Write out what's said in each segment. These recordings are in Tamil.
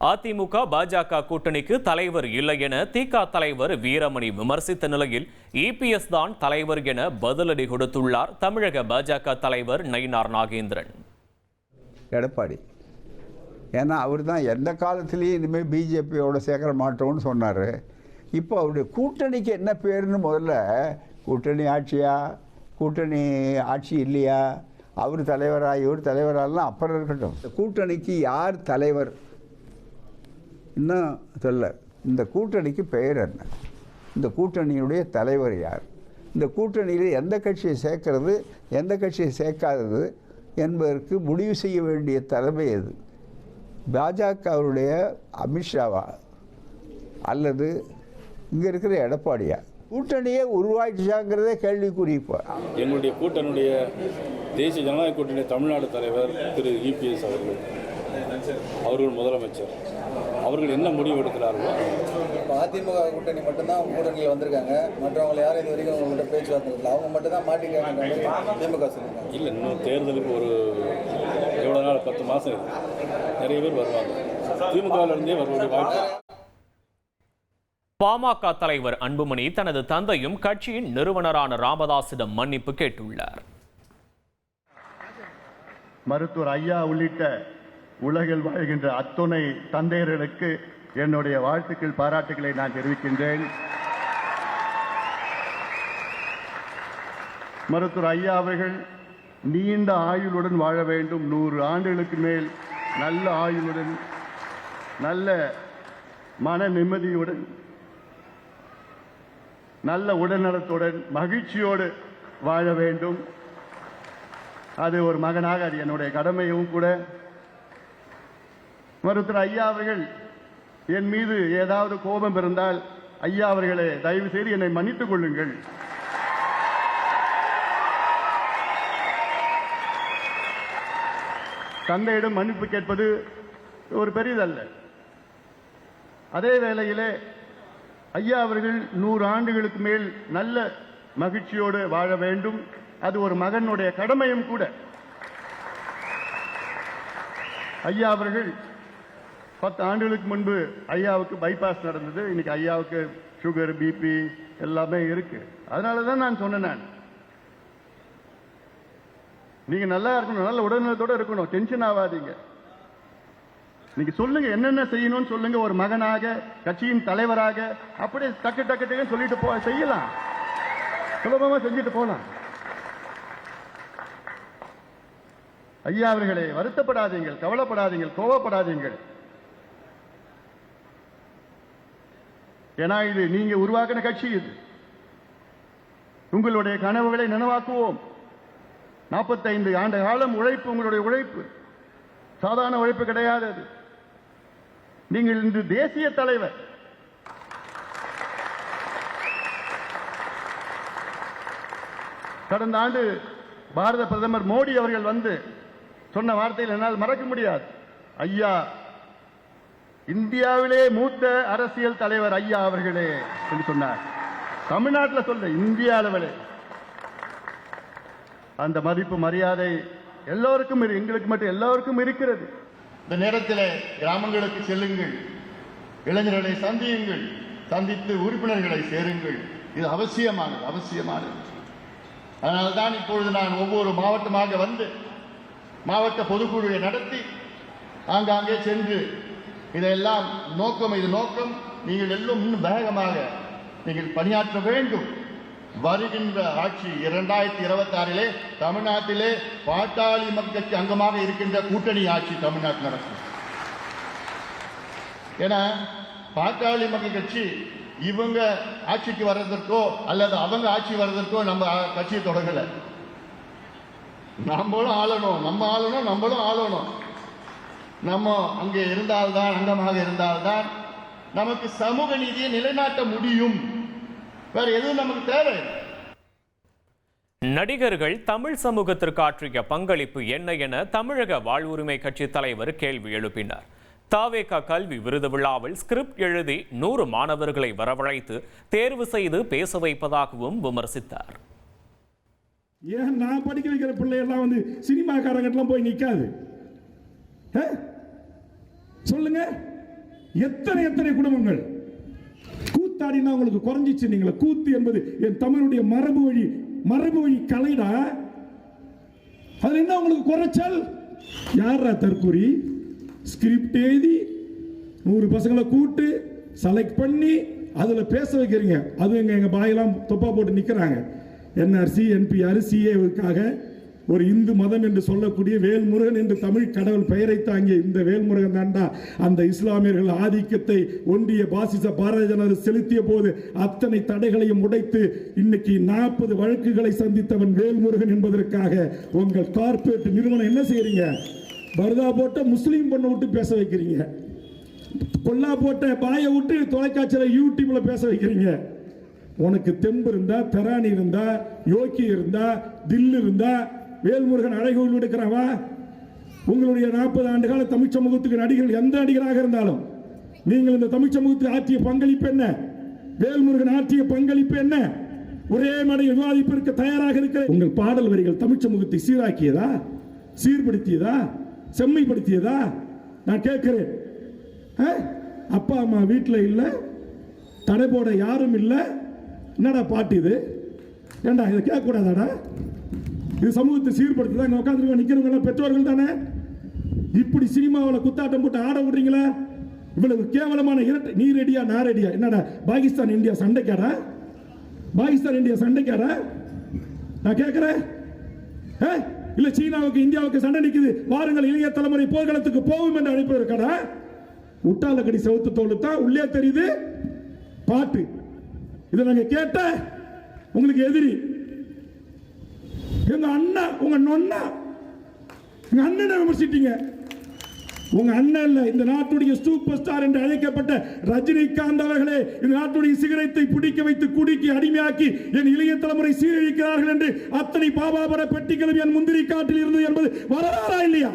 அதிமுக பாஜக கூட்டணிக்கு தலைவர் இல்லை என திக தலைவர் வீரமணி விமர்சித்த நிலையில் இபிஎஸ் தான் தலைவர் என பதிலடி கொடுத்துள்ளார் தமிழக பாஜக தலைவர் நயினார் நாகேந்திரன். எடப்பாடி ஏன்னா அவர் தான் எந்த காலத்திலையும் இனிமேல் பிஜேபியோட சேர்க்க மாட்டோம்னு சொன்னார். இப்போ அவருடைய கூட்டணிக்கு என்ன பேருன்னு முதல்ல கூட்டணி ஆட்சியா கூட்டணி ஆட்சி இல்லையா அவர் தலைவரா இவர் தலைவராலாம் அப்புறம் இருக்கட்டும். கூட்டணிக்கு யார் தலைவர் இன்னும் சொல்ல. இந்த கூட்டணிக்கு பெயர் என்ன, இந்த கூட்டணியுடைய தலைவர் யார், இந்த கூட்டணியில் எந்த கட்சியை சேர்க்கறது எந்த கட்சியை சேர்க்காதது என்பதற்கு முடிவு செய்ய வேண்டிய தலைமை எது? பாஜகவுடைய அமித்ஷாவா அல்லது இங்கே இருக்கிற எடப்பாடியா? கூட்டணியே உருவாக்கிச்சாங்கிறதே கேள்விக்குறி. இப்போ எங்களுடைய கூட்டணியுடைய தேசிய ஜனநாயக கூட்டணி தமிழ்நாடு தலைவர் திரு இபிஎஸ் அவர்கள் முதலமைச்சர் அவர்கள் என்ன முடிவு எடுக்கிறார்களோ. இப்போ அதிமுக கூட்டணி மட்டும்தான் கூட்டணியில் வந்திருக்காங்க, மற்றவங்க யாரும் இது வரைக்கும் அவங்கள்ட்ட பேச்சுவார்த்தை இல்லை, அவங்க மட்டும் தான் மாட்டிக்கிறாங்க திமுக சொல்லுங்க. இல்லை, இன்னும் தேர்தலுக்கு ஒரு எவ்வளோ நாள் 10 மாதம் இருக்குது, நிறைய பேர் வருவாங்க, திமுகவிலிருந்தே வருவதை வாய்ப்பு. பாமக தலைவர் அன்புமணி தனது தந்தையும் கட்சியின் நிறுவனரான ராமதாசிடம் மன்னிப்பு கேட்டுள்ளார். மருத்துவர் ஐயா உள்ளிட்ட உலகில் வாழ்கின்ற அத்துணை தந்தையர்களுக்கு என்னுடைய வாழ்த்துக்கள் பாராட்டுகளை நான் தெரிவிக்கின்றேன். மருத்துவர் ஐயா அவர்கள் நீண்ட ஆயுளுடன் வாழ வேண்டும். 100 ஆண்டுகளுக்கு மேல் நல்ல ஆயுளுடன் நல்ல மன நிம்மதியுடன் நல்ல உடல்நலத்துடன் மகிழ்ச்சியோடு வாழ வேண்டும். அது ஒரு மகனாக அது என்னுடைய கடமையும் கூட. மருத்துவர் ஐயா அவர்கள் என் மீது ஏதாவது கோபம் இருந்தால் ஐயா அவர்களே தயவு செய்து என்னை மன்னித்துக் கொள்ளுங்கள். தந்தையிடம் மன்னிப்பு கேட்பது ஒரு பெரிதல்ல. அதே வேளையிலே ஐயா அவர்கள் 100 ஆண்டுகளுக்கு மேல் நல்ல மகிழ்ச்சியோடு வாழ வேண்டும். அது ஒரு மகனுடைய கடமையும் கூட. ஐயா அவர்கள் 10 ஆண்டுகளுக்கு முன்பு ஐயாவுக்கு பைபாஸ் நடந்தது. இன்னைக்கு ஐயாவுக்கு சுகர் பிபி எல்லாமே இருக்கு. அதனால தான் நான் சொன்னேன், நீங்க நல்லா இருக்கணும், நல்ல உடல்நலத்தோட இருக்கணும், டென்ஷன் ஆகாதீங்க. நீங்க சொல்லுங்க என்னென்ன செய்யணும்னு சொல்லுங்க. ஒரு மகனாக கட்சியின் தலைவராக அப்படியே டக்கு டக்கு டக்கு சொல்லிட்டு செய்யலாம், சுலபமா செஞ்சுட்டு போலாம். ஐயா அவர்களே வருத்தப்படாதீங்கள், கவலைப்படாதீங்கள், கோவப்படாதீங்கள். ஏன்னா இது நீங்க உருவாக்கின கட்சி, இது உங்களுடைய கனவுகளை நனவாக்குவோம். 45 ஆண்டு காலம் உழைப்பு, உங்களுடைய உழைப்பு சாதாரண உழைப்பு கிடையாது. நீங்கள் இன்று தேசிய தலைவர். கடந்த ஆண்டு பாரத பிரதமர் மோடி அவர்கள் வந்து சொன்ன வார்த்தையில் என்னால் மறக்க முடியாது. ஐயா, இந்தியாவிலே மூத்த அரசியல் தலைவர் ஐயா அவர்களே என்று சொன்னார். தமிழ்நாட்டில் சொல்ல, இந்திய அளவிலே அந்த மதிப்பு மரியாதை எல்லோருக்கும், எங்களுக்கு மட்டும் எல்லோருக்கும் இருக்கிறது. இந்த நேரத்தில் கிராமங்களுக்கு செல்லுங்கள், இளைஞர்களை சந்தியுங்கள், சந்தித்து உறுப்பினர்களை சேருங்கள். இது அவசியமானது, அவசியமானது. அதனால்தான் இப்பொழுது நான் ஒவ்வொரு மாவட்டமாக வந்து மாவட்ட பொதுக்குழுவை நடத்தி ஆங்காங்கே சென்று இதெல்லாம் நோக்கம், இது நோக்கம், நீங்கள் எல்லாம் இன்னும் வேகமாக நீங்கள் பணியாற்ற வேண்டும். வருகின்ற ஆட்சி 2026 தமிழ்நாட்டிலே பாட்டாளி மக்களுக்கு அங்கமாக இருக்கின்ற கூட்டணி ஆட்சி தமிழ்நாட்டில் நடக்கும். ஏன்னா பாட்டாளி மக்கள் கட்சி இவங்க ஆட்சிக்கு வர்றதற்கோ அல்லது அவங்க ஆட்சி வர்றதற்கோ நம்ம கட்சியை தொடங்கல. நம்மளும் ஆளணும், நம்மளும் ஆளணும். நம்ம அங்கே இருந்தால்தான், அங்கமாக இருந்தால்தான் நமக்கு சமூக நீதியை நிலைநாட்ட முடியும். வேற எதுவும் நமக்கு தேவை. நடிகர்கள் தமிழ் சமூகத்திற்கு ஆற்றிய பங்களிப்பு என்ன என தமிழக வாழ்வுரிமை கட்சி தலைவர் கேள்வி எழுப்பினார். தாவேகா கல்வி விருது விழாவில் ஸ்கிரிப்ட் எழுதி 100 மாணவர்களை வரவழைத்து தேர்வு செய்து பேச வைப்பதாகவும் விமர்சித்தார். ஏன் நான் படிக்க வைக்கிற பிள்ளையெல்லாம் வந்து சினிமாக்காரங்கெல்லாம் போய் நிற்காது? சொல்லுங்க, எத்தனை எத்தனை குடும்பங்கள் கூத்தாடினா உங்களுக்கு குறைஞ்சிச்சு. நீங்களா கூத்து என்பது என் தமிழுடைய மரபு வழி கலைடா. அது என்ன உங்களுக்கு குறைச்சல்? யாரா தற்கூரி? ஸ்கிரிப்ட் எழுதி 100 பசங்களை கூட்டு செலக்ட் பண்ணி அதில் பேச வைக்கிறீங்க. அதுவும் எங்கள் பாயெல்லாம் தொப்பா போட்டு நிற்கிறாங்க. என்ஆர்சி என்பிஆர் சிஏவுக்காக ஒரு இந்து மதம் என்று சொல்லக்கூடிய வேல்முருகன் என்று தமிழ் கடவுள் பெயரை தாங்கிய இந்த வேல்முருகன் தாண்டா அந்த இஸ்லாமியர்கள் ஆதிக்கத்தை ஒன்றிய பாசிச பாரதிய ஜனதா செலுத்திய போது அத்தனை தடைகளையும் உடைத்து இன்னைக்கு 40 வழக்குகளை சந்தித்தவன் வேல்முருகன் என்பதற்காக உங்கள் கார்ப்பரேட் நிறுவனம் என்ன செய்யறீங்க? பர்தா போட்ட முஸ்லீம் பொண்ணை விட்டு பேச வைக்கிறீங்க. கொல்லா போட்ட பாயை விட்டு தொலைக்காட்சியில் யூடியூப்ல பேச வைக்கிறீங்க. உனக்கு தெம்பு இருந்தா, தெரானி இருந்தா, யோக்கி இருந்தா, தில் இருந்தா வேல்முருகன் அழகோல் எடுக்கிறவா? உங்களுடைய 40 ஆண்டு கால தமிழ் சமூகத்துக்கு நடிகர்கள் எந்த நடிகராக இருந்தாலும் நீங்கள் இந்த தமிழ் சமூகத்துக்கு ஆற்றிய பங்களிப்பு என்ன? வேல்முருகன் ஆற்றிய பங்களிப்பு என்ன? ஒரே மேடையில் விவாதிப்பிற்கு தயாராக இருக்கிற உங்கள் பாடல் வரிகள் தமிழ் சமூகத்தை சீராக்கியதா, சீர்படுத்தியதா, செம்மைப்படுத்தியதா? நான் கேட்கிறேன். அப்பா அம்மா வீட்டில் இல்லை, தடை போட யாரும் இல்லை, என்னடா பாட்டு இது? ஏண்டா இதை கேட்கக்கூடாதாடா? இது சமூகத்தை சீர்படுத்துதா? இங்கே உட்காந்து நிற்கிறவங்க பெற்றோர்கள் தானே. இப்படி சினிமாவில் குத்தாட்டம் போட்டு ஆட விடுறீங்களா? இவ்வளவு கேவலமான இரட்டை. நீ ரெடியா நான் ரெடியா? என்னடா பாகிஸ்தான் இந்தியா சண்டைக்காடா? பாகிஸ்தான் இந்தியா சண்டைக்காடா? நான் கேட்கிறேன். இல்ல சீனாவுக்கு இந்தியாவுக்கு சண்டை நிற்குது, வாருங்கள் இளைய தலைமுறை போர்க்களத்துக்கு போகும் என்று அழைப்பதற்காடா? உட்டாலக்கடி செவுத்து தோல் தான் உள்ளே தெரியுது பாட்டு. இதை நாங்க கேட்ட உங்களுக்கு எதிரி எங்க அண்ணா, உங்க நொண்ணா, எங்க அண்ணனை விமர்சிட்டீங்க. உங்க அண்ணன் இல்ல, இந்த நாட்டுடைய சூப்பர் ஸ்டார் என்று அழைக்கப்பட்ட ரஜினிகாந்த் அவர்களே இந்த நாட்டுடைய சிகரெட்டை பிடிக்க வைத்து குடிக்கி அடிமையாக்கி என் இளைய தலைமுறை சீரழிக்கிறார்கள் என்று அத்தனை பாபாபர பெட்டிகளும் என் முந்திரி காட்டில் இருந்தது என்பது வரலாறா இல்லையா?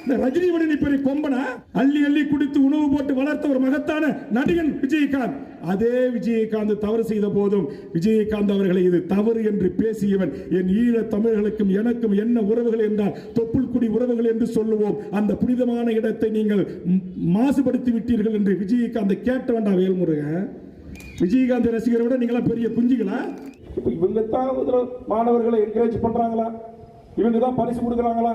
இந்த ரஜினி வடினி பெரிய கொம்பனா அள்ளி அள்ளி குடித்து உணவு போட்டு வளர்த்த ஒரு மகத்தான நடிகன் விஜயகாந்த். அதே விஜயகாந்த் தவறு செய்த போதும் விஜயகாந்த் அவர்களை இது தவறு என்று பேசியவன் என் ஈழ தமிழர்களுக்கும் எனக்கும் என்ன உறவுகள் என்றால் தொப்புள் குடி உறவுகள் என்று சொல்லுவோம். அந்த புனிதமான இடத்தை நீங்கள் மாசுபடுத்தி விட்டீர்கள் என்று விஜயகாந்த் கேட்ட வேண்டாம். வேல்முருகன் விஜயகாந்த் ரசிகரை விட நீங்களா பெரிய குஞ்சிகளா? இப்ப இவங்க தான் மாணவர்களை என்கரேஜ் பண்றாங்களா? இவங்க தான் பரிசு கொடுக்குறாங்களா?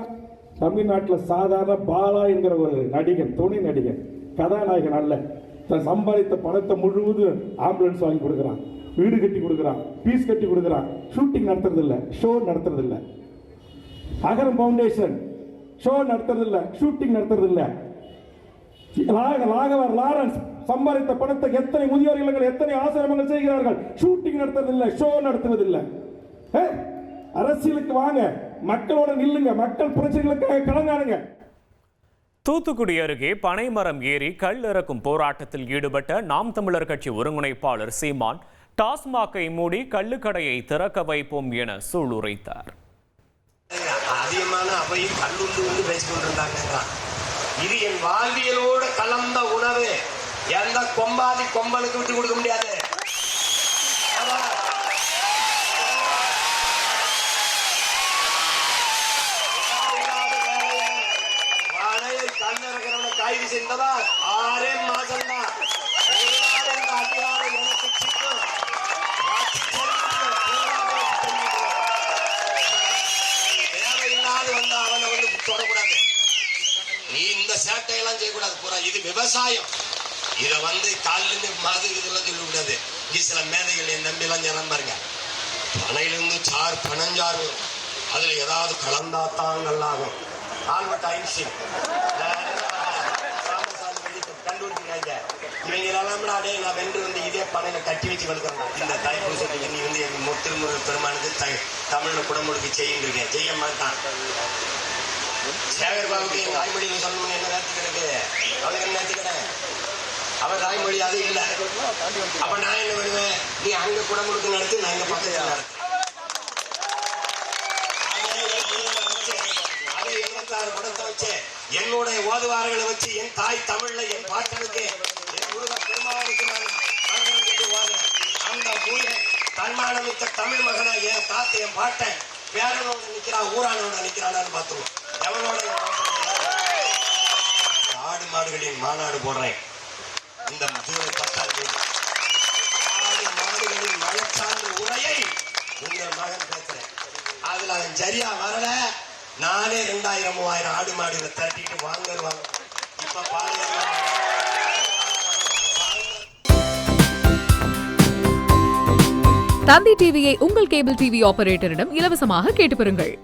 தமிழ்நாட்டில் சாதாரண பாலா என்கிற ஒரு நடிகன், துணை நடிகன், கதாநாயகன் அல்ல, தன் சம்பாதித்த பணத்தை முழுவதும் ஆம்புலன்ஸ் வாங்கி கொடுக்குறான், வீடு கட்டி கொடுக்குறான், பீஸ் கட்டி கொடுக்குறான். ஷூட்டிங் நடத்துறது இல்லை, ஷோ நடத்துறது இல்லை. அகரம் பவுண்டேஷன் ஷோ நடத்துறது இல்லை, ஷூட்டிங் நடத்துறது இல்லை. ராகவர் லாரன்ஸ் சம்பாதித்த பணத்தை எத்தனை முதியோர் இல்லங்கள், எத்தனை ஆசிரமங்கள் செய்கிறார்கள். ஷூட்டிங் நடத்துறது இல்லை, ஷோ நடத்துவது இல்லை. அரசியலுக்கு வாங்க, மக்களோட நில்லுங்க, மக்கள் பிரச்சனைகளுக்காக கலங்காருங்க. தூத்துக்குடி அருகே பனைமரம் ஏறி கல் இறக்கும் போராட்டத்தில் ஈடுபட்ட நாம் தமிழர் கட்சி ஒருங்கிணைப்பாளர் சீமான் டாஸ்மாகை மூடி கள்ளுக்கடையை திறக்க வைப்போம் என சூளுரைத்தார். அதிகமான அவையும் கல்லுண்டு வந்து பேசிக்கொண்டிருந்தாங்க. இது என் வாழ்வியலோடு கலந்த உணவு. எந்த கொம்பாதி கொம்பனுக்கு விட்டு கொடுக்க முடியாது. கைது செய்ததா 6 மாதம் தான். தேவையில்லாது வந்து அவனை வந்து தொடக்கூடாது. நீ இந்த சேட்டையெல்லாம் செய்யக்கூடாது. பூரா இது விவசாயம். இதை வந்து காலிலிருந்து மது இதெல்லாம் சொல்லக்கூடாது. இங்க சில மேதைகள் என் நம்பி எல்லாம் ஜனம் பாருங்க, பனையிலிருந்து பனஞ்சாறு வரும், அதுல ஏதாவது கலந்தாத்தான் நல்லாகும். ஆல்பர்ட் ஐன்ஸ்டீன் கண்டுபிடிச்சிருக்காங்க. இவங்க எல்லாம் நான் வென்று வந்து இதே பனையில கட்டி வச்சு வளர்க்குறாங்க. இந்த தாய்ப்பூசத்துக்கு நீ வந்து திருமுருகன் பெருமானுக்கு தமிழ்ல குடமுழுக்கு செய்யிருக்கேன், செய்ய மாட்டான். சேகர் பாபுக்கு என் தாய்மொழியில் சொல்லணும்னு என்ன நேர்த்திக்கிடக்கு? அவனுக்கு என்ன நேர்த்திக்கிட? அவன் தாய்மொழி அது இல்லை. அப்ப நான் என்ன பண்ணுவேன்? நீ அங்க குடமுழுக்கு நடத்தி, நான் எங்க பக்கத்தில் நடத்து. என்னுடைய ஓதுவார்களை வச்சு என் தாய் தமிழ்ல என் பாட்டனுக்கு என் முருக பெருமாளுக்கு அந்த மூல தன்மானமிக்க தமிழ் மகனை என் தாத்தை என் பாட்டன் பேரனோட நிக்கிறான், ஊரானோட நிக்கிறான்னு பார்த்துருவோம். எவனோட ஆடு மாடுகளின் மாநாடு போடுறேன். இந்த ஜூலை 10ஆம் தேதி ஆடு மாடுகளின் மயச்சார்ந்த உரையை உங்கள் மகன் பேசுறேன். அதுல அவன் சரியா வரல, நானே 2000 3000 ஆடு மாடுகளை திரட்டிட்டு வாங்க. இப்ப பாருங்க, தந்தி டிவியை உங்கள் கேபிள் டிவி ஆபரேட்டரிடம் இலவசமாக கேட்டு பெறுங்கள்.